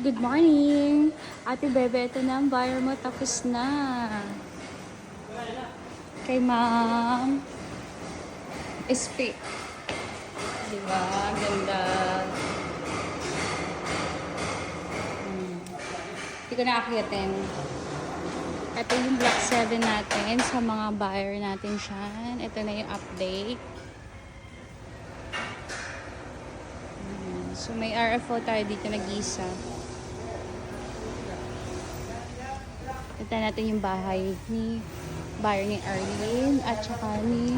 Good morning! Ate Bebe, ito na ang buyer mo. Tapos na. Kay Ma'am SP. Diba? Ganda. Hindi ko nakakyatin. Ito yung Black 7 natin sa mga buyer natin siya. Ito na yung update. So may RFO tayo dito nag-isa. Ito natin yung bahay ni buyer ni Arlene at saka ni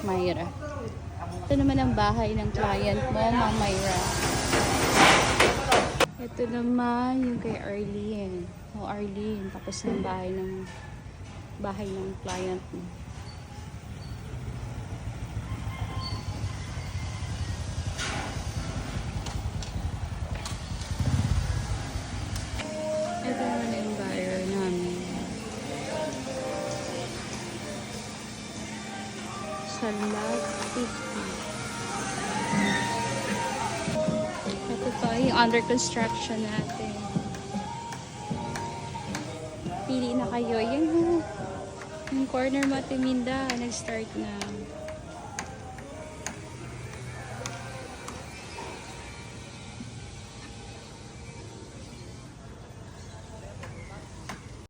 Myra. Ito naman ang bahay ng client mo, Ma'am Myra. Ito naman yung kay Arlene. O Arlene, tapos na yung bahay ng client mo. Ito naman yung buyer namin. Sa Lot 50. Ito pa yung under construction natin. Pili na kayo. Yan yung corner Matiminda. Nag-start na.